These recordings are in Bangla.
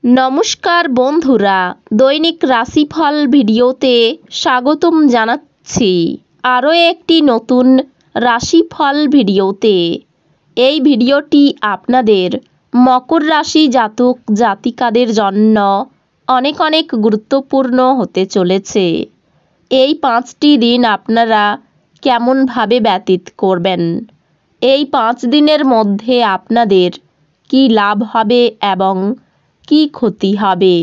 নমস্কার বন্ধুরা, দৈনিক রাশিফল ভিডিওতে স্বাগতম জানাচ্ছি আরও একটি নতুন রাশিফল ভিডিওতে। এই ভিডিওটি আপনাদের মকর রাশি জাতক জাতিকাদের জন্য অনেক অনেক গুরুত্বপূর্ণ হতে চলেছে। এই 5টি দিন আপনারা কেমনভাবে ব্যতীত করবেন, এই 5 দিনের মধ্যে আপনাদের কি লাভ হবে এবং কি ক্ষতি হবে,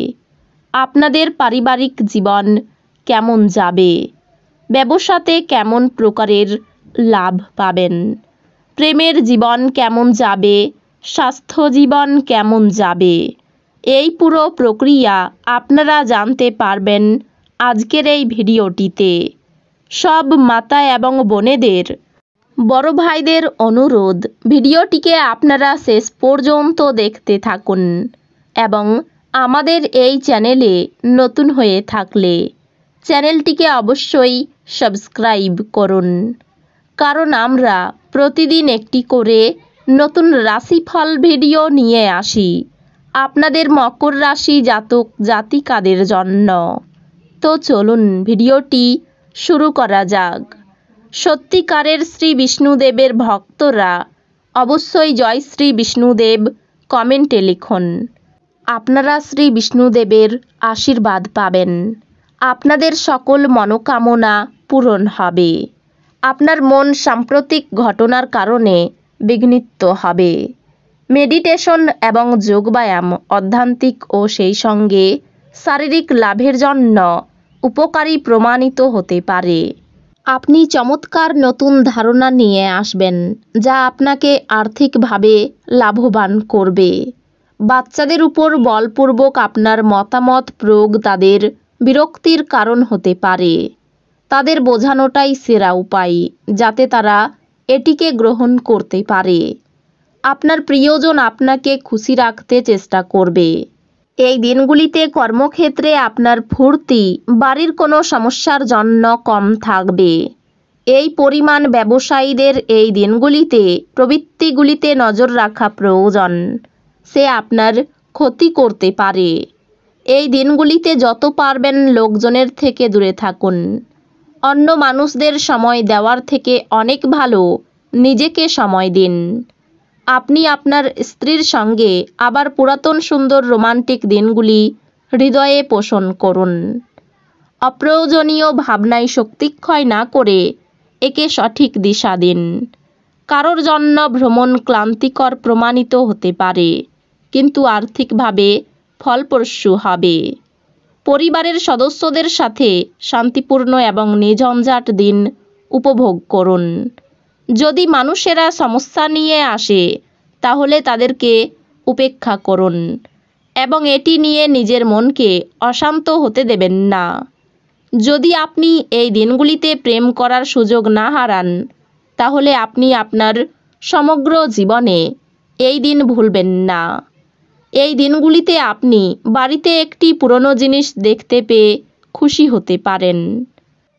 আপনাদের পারিবারিক জীবন কেমন যাবে, ব্যবসাতে কেমন প্রকারের লাভ পাবেন, প্রেমের জীবন কেমন যাবে, স্বাস্থ্য জীবন কেমন যাবে, এই পুরো প্রক্রিয়া আপনারা জানতে পারবেন আজকের এই ভিডিওটিতে। সব মাতা এবং বোনেদের, বড় ভাইদের অনুরোধ, ভিডিওটিকে আপনারা শেষ পর্যন্ত দেখতে থাকুন এবং আমাদের এই চ্যানেলে নতুন হয়ে থাকলে চ্যানেলটিকে অবশ্যই সাবস্ক্রাইব করুন, কারণ আমরা প্রতিদিন একটি করে নতুন রাশিফল ভিডিও নিয়ে আসি আপনাদের মকর রাশি জাতক জাতিকাদের জন্য। তো চলুন ভিডিওটি শুরু করা যাক। সত্যিকারের শ্রী বিষ্ণুদেবের ভক্তরা অবশ্যই জয় শ্রী বিষ্ণুদেব কমেন্টে লিখুন। আপনারা শ্রী বিষ্ণুদেবের আশীর্বাদ পাবেন, আপনাদের সকল মনোকামনা পূরণ হবে, আপনার মন সাম্প্রতিক ঘটনার কারণে বিঘ্নিত হবে। মেডিটেশন এবং যোগব্যায়াম আধ্যাত্মিক ও সেই সঙ্গে শারীরিক লাভের জন্য উপকারী প্রমাণিত হতে পারে। আপনি চমৎকার নতুন ধারণা নিয়ে আসবেন যা আপনাকে আর্থিকভাবে লাভবান করবে। বাচ্চাদের উপর বলপূর্বক আপনার মতামত প্রয়োগ তাদের বিরক্তির কারণ হতে পারে। তাদের বোঝানোটাই সেরা উপায় যাতে তারা এটিকে গ্রহণ করতে পারে। আপনার প্রিয়জন আপনাকে খুশি রাখতে চেষ্টা করবে। এই দিনগুলিতে কর্মক্ষেত্রে আপনার ফুর্তি বাড়ির কোনো সমস্যার জন্য কম থাকবে। এই পরিমাণ ব্যবসায়ীদের এই দিনগুলিতে প্রবৃত্তিগুলিতে নজর রাখা প্রয়োজন, সে আপনার ক্ষতি করতে পারে। এই দিনগুলিতে যত পারবেন লোকজনের থেকে দূরে থাকুন। অন্য মানুষদের সময় দেওয়ার থেকে অনেক ভালো নিজেকে সময় দিন। আপনি আপনার স্ত্রীর সঙ্গে আবার পুরাতন সুন্দর রোমান্টিক দিনগুলি হৃদয়ে পোষণ করুন। অপ্রয়োজনীয় ভাবনায় শক্তিক্ষয় না করে একে সঠিক দিশা দিন। কারোর জন্য ভ্রমণ ক্লান্তিকর প্রমাণিত হতে পারে, কিন্তু আর্থিকভাবে ফলপ্রসূ হবে। পরিবারের সদস্যদের সাথে শান্তিপূর্ণ এবং নির্ঝঞ্ঝাট দিন উপভোগ করুন। যদি মানুষেরা সমস্যা নিয়ে আসে তাহলে তাদেরকে উপেক্ষা করুন এবং এটি নিয়ে নিজের মনকে অশান্ত হতে দেবেন না। যদি আপনি এই দিনগুলিতে প্রেম করার সুযোগ না হারান তাহলে আপনি আপনার সমগ্র জীবনে এই দিন ভুলবেন না। এই দিনগুলিতে আপনি বাড়িতে একটি পুরনো জিনিস দেখতে পেয়ে খুশি হতে পারেন।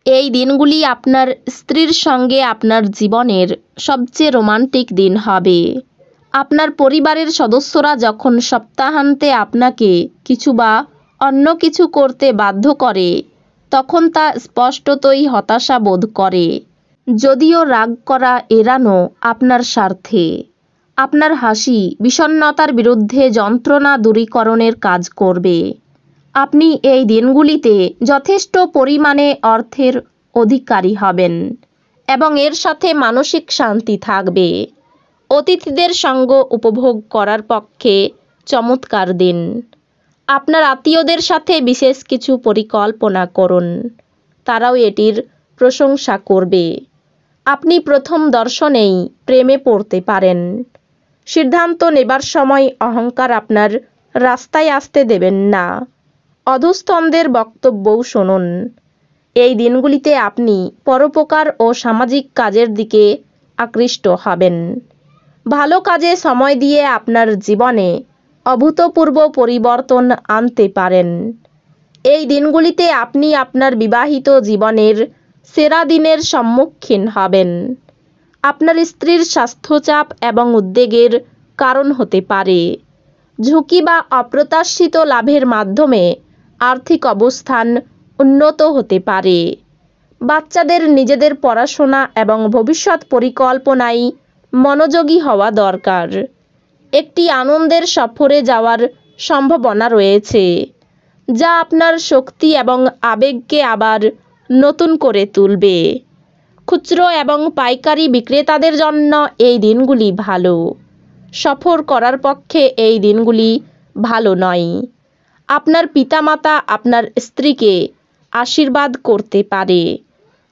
এই দিনগুলি আপনার স্ত্রীর সঙ্গে আপনার জীবনের সবচেয়ে রোমান্টিক দিন হবে। আপনার পরিবারের সদস্যরা যখন সপ্তাহান্তে আপনাকে কিছু বা অন্য কিছু করতে বাধ্য করে তখন তা স্পষ্টতই হতাশা বোধ করে। যদিও রাগ করা এড়ানো আপনার স্বার্থে, আপনার হাসি বিষণ্ণতার বিরুদ্ধে যন্ত্রণা দূরীকরণের কাজ করবে। আপনি এই দিনগুলিতে যথেষ্ট পরিমাণে অর্থের অধিকারী হবেন এবং এর সাথে মানসিক শান্তি থাকবে। অতিথিদের সঙ্গ উপভোগ করার পক্ষে চমৎকার দিন। আপনার আত্মীয়দের সাথে বিশেষ কিছু পরিকল্পনা করুন, তারাও এটির প্রশংসা করবে। আপনি প্রথম দর্শনেই প্রেমে পড়তে পারেন। সিদ্ধান্ত নেবার সময় অহংকার আপনার রাস্তায় আসতে দেবেন না। অধস্তনদের বক্তব্যও শুনুন। এই দিনগুলিতে আপনি পরোপকার ও সামাজিক কাজের দিকে আকৃষ্ট হবেন। ভালো কাজে সময় দিয়ে আপনার জীবনে অভূতপূর্ব পরিবর্তন আনতে পারেন। এই দিনগুলিতে আপনি আপনার বিবাহিত জীবনের সেরা দিনের সম্মুখীন হবেন। আপনার স্ত্রীর স্বাস্থ্যচাপ এবং উদ্বেগের কারণ হতে পারে। ঝুঁকি বা অপ্রত্যাশিত লাভের মাধ্যমে আর্থিক অবস্থান উন্নত হতে পারে। বাচ্চাদের নিজেদের পড়াশোনা এবং ভবিষ্যৎ পরিকল্পনায় মনোযোগী হওয়া দরকার। একটি আনন্দের সফরে যাওয়ার সম্ভাবনা রয়েছে, যা আপনার শক্তি এবং আবেগকে আবার নতুন করে তুলবে। খুচরো এবং পাইকারি বিক্রেতাদের জন্য এই দিনগুলি ভালো। সফর করার পক্ষে এই দিনগুলি ভালো নয়। আপনার পিতামাতা আপনার স্ত্রীকে আশীর্বাদ করতে পারে,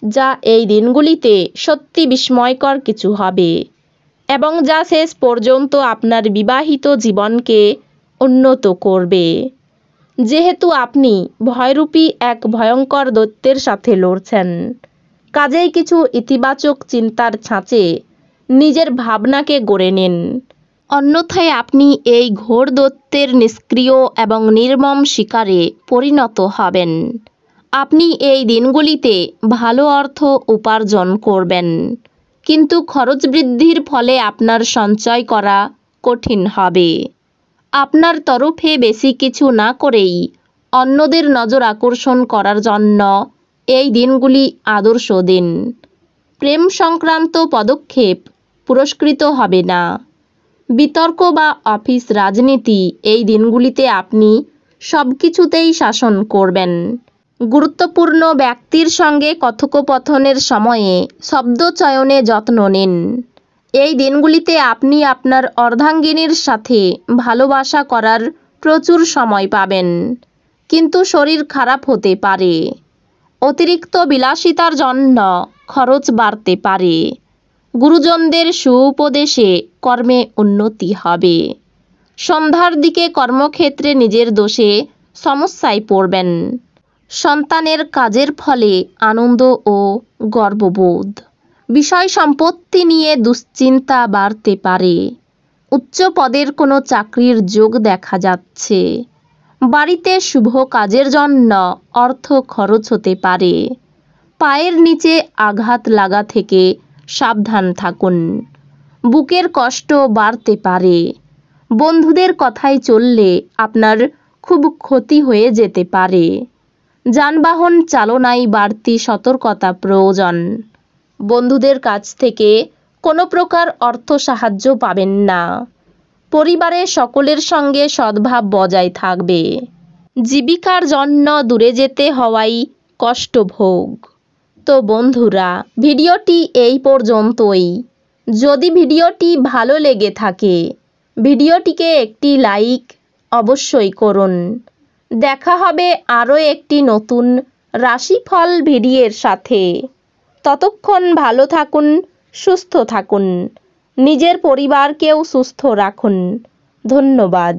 যা এই দিনগুলিতে সত্যি বিস্ময়কর কিছু হবে এবং যা শেষ পর্যন্ত আপনার বিবাহিত জীবনকে উন্নত করবে। যেহেতু আপনি ভয়রূপী এক ভয়ঙ্কর দৈত্যের সাথে লড়ছেন, কাজেই কিছু ইতিবাচক চিন্তার ছাঁচে নিজের ভাবনাকে গড়ে নিন। অন্যথায় আপনি এই ঘোর দৈত্যের নিষ্ক্রিয় এবং নির্মম শিকারে পরিণত হবেন। আপনি এই দিনগুলিতে ভালো অর্থ উপার্জন করবেন, কিন্তু খরচ বৃদ্ধির ফলে আপনার সঞ্চয় করা কঠিন হবে। আপনার তরফে বেশি কিছু না করেই অন্যদের নজর আকর্ষণ করার জন্য এই দিনগুলি আদর্শ দিন। প্রেম সংক্রান্ত পদক্ষেপ পুরস্কৃত হবে না। বিতর্ক বা অফিস রাজনীতি এই দিনগুলিতে আপনি সব কিছুতেই শাসন করবেন। গুরুত্বপূর্ণ ব্যক্তির সঙ্গে কথোপকথনের সময়ে শব্দ চয়নে যত্ন নিন। এই দিনগুলিতে আপনি আপনার অর্ধাঙ্গিনীর সাথে ভালোবাসা করার প্রচুর সময় পাবেন, কিন্তু শরীর খারাপ হতে পারে। অতিরিক্ত বিলাসিতার জন্য খরচ বাড়তে পারে। গুরুজনদের সুউপদেশে কর্মে উন্নতি হবে। সন্ধ্যার দিকে কর্মক্ষেত্রে নিজের দোষে সমস্যায় পড়বেন। সন্তানের কাজের ফলে আনন্দ ও গর্ববোধ। বিষয় সম্পত্তি নিয়ে দুশ্চিন্তা বাড়তে পারে। উচ্চ পদের কোনো চাকরির যোগ দেখা যাচ্ছে। বাড়িতে শুভ কাজের জন্য অর্থ খরচ হতে পারে। পায়ের নিচে আঘাত লাগা থেকে সাবধান থাকুন। বুকের কষ্ট বাড়তে পারে। বন্ধুদের কথায় চললে আপনার খুব ক্ষতি হয়ে যেতে পারে। যানবাহন চালনায় বাড়তি সতর্কতা প্রয়োজন। বন্ধুদের কাছ থেকে কোনো প্রকার অর্থ সাহায্য পাবেন না। পরিবারের সকলের সঙ্গে সদ্ভাব বজায় থাকবে। জীবিকার জন্য দূরে যেতে হওয়ায় কষ্টভোগ। তো বন্ধুরা, ভিডিওটি এই পর্যন্তই। যদি ভিডিওটি ভালো লেগে থাকে, ভিডিওটিকে একটি লাইক অবশ্যই করুন। দেখা হবে আরও একটি নতুন রাশিফল ভিডিওর সাথে। ততক্ষণ ভালো থাকুন, সুস্থ থাকুন, নিজের পরিবারকেও সুস্থ রাখুন। ধন্যবাদ।